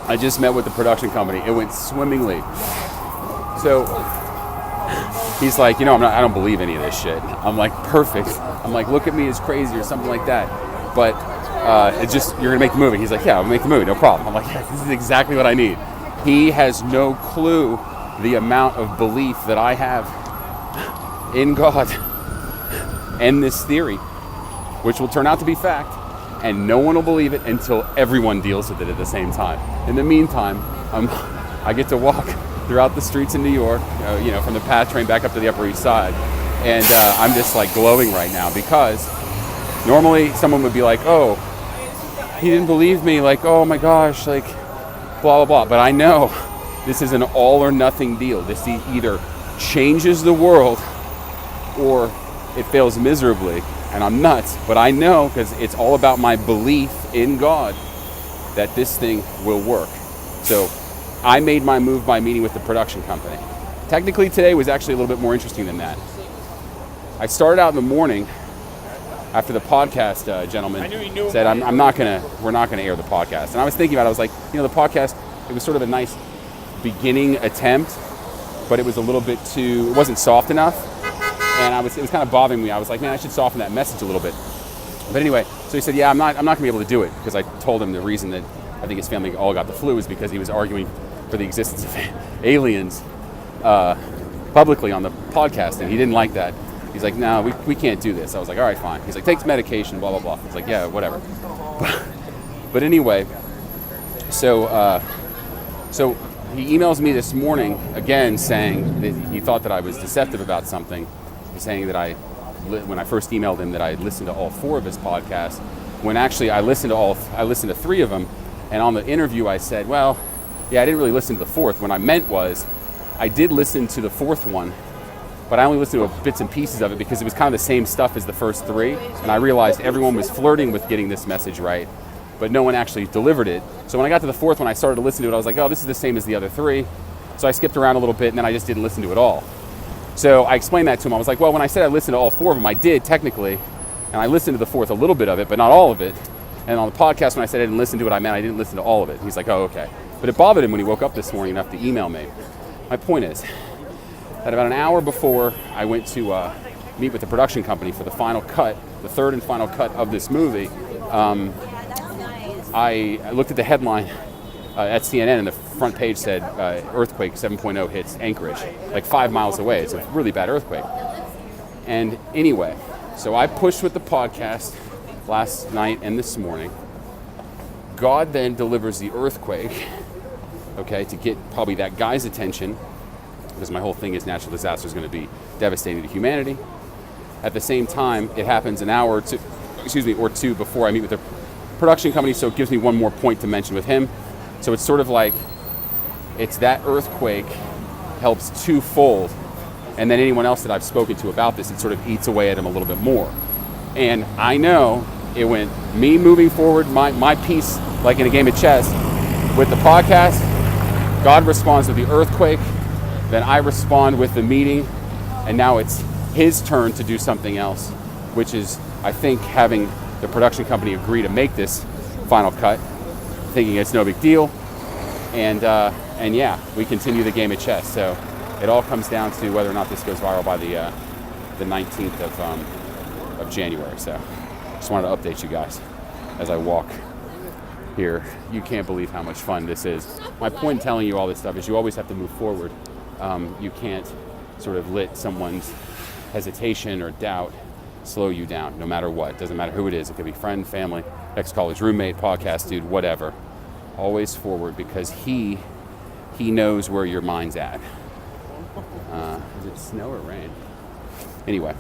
I just met with the production company. It went swimmingly. So he's like, I don't believe any of this shit. I'm like, perfect. I'm like, look at me as crazy or something like that. But it's just, you're gonna make the movie. He's like, yeah, I'll make the movie, no problem. I'm like, yeah, this is exactly what I need. He has no clue the amount of belief that I have in God and this theory, which will turn out to be fact, and no one will believe it until everyone deals with it at the same time. In the meantime, I get to walk throughout the streets in New York, from the PATH train back up to the Upper East Side, and I'm just like glowing right now, because normally someone would be like, oh, he didn't believe me, like, oh my gosh, like, blah, blah, blah. But I know this is an all or nothing deal. This either changes the world or it fails miserably. And I'm nuts, but I know, because it's all about my belief in God, that this thing will work. So I made my move by meeting with the production company. Technically today was actually a little bit more interesting than that. I started out in the morning after the podcast gentleman said, we're not gonna air the podcast. And I was thinking about it, I was like, the podcast, it was sort of a nice beginning attempt, but it was a little bit it wasn't soft enough. And it was kind of bothering me. I was like, man, I should soften that message a little bit. But anyway, so he said, yeah, I'm not gonna be able to do it, because I told him the reason that I think his family all got the flu is because he was arguing for the existence of aliens publicly on the podcast, and he didn't like that. He's like, no, we can't do this. I was like, all right, fine. He's like, takes medication, blah, blah, blah. He's like, yeah, whatever. But anyway, so he emails me this morning again saying that he thought that I was deceptive about something. He's saying that when I first emailed him, that I listened to all 4 of his podcasts, when actually I listened to 3 of them. And on the interview I said, well, yeah, I didn't really listen to the 4th. What I meant was I did listen to the 4th one, but I only listened to bits and pieces of it because it was kind of the same stuff as the first 3. And I realized everyone was flirting with getting this message right, but no one actually delivered it. So when I got to the 4th one, I started to listen to it. I was like, oh, this is the same as the other 3. So I skipped around a little bit, and then I just didn't listen to it all. So I explained that to him. I was like, well, when I said I listened to all 4 of them, I did technically, and I listened to the 4th a little bit of it, but not all of it. And on the podcast, when I said I didn't listen to it, I meant I didn't listen to all of it. He's like, oh, okay. But it bothered him when he woke up this morning enough to email me. My point is that about an hour before I went to meet with the production company for the final cut, the 3rd and final cut of this movie, I looked at the headline at CNN, and the front page said, earthquake 7.0 hits Anchorage, like 5 miles away. It's a really bad earthquake. And anyway, so I pushed with the podcast last night and this morning. God then delivers the earthquake, okay, to get probably that guy's attention, because my whole thing is natural disaster is going to be devastating to humanity. At the same time, it happens an hour or two before I meet with the production company, so it gives me one more point to mention with him. So it's sort of like, it's that earthquake helps twofold, and then anyone else that I've spoken to about this, it sort of eats away at him a little bit more. And I know it went me moving forward, my piece, like in a game of chess, with the podcast, God responds with the earthquake, then I respond with the meeting, and now it's his turn to do something else, which is, I think, having the production company agree to make this final cut, thinking it's no big deal, and yeah, we continue the game of chess. So it all comes down to whether or not this goes viral by the 19th of January. So just wanted to update you guys as I walk here. You can't believe how much fun this is. My point in telling you all this stuff is you always have to move forward. You can't sort of let someone's hesitation or doubt slow you down, no matter what. It doesn't matter who it is. It could be friend, family, ex-college roommate, podcast dude, whatever. Always forward, because he knows where your mind's at. Is it snow or rain? Anyway.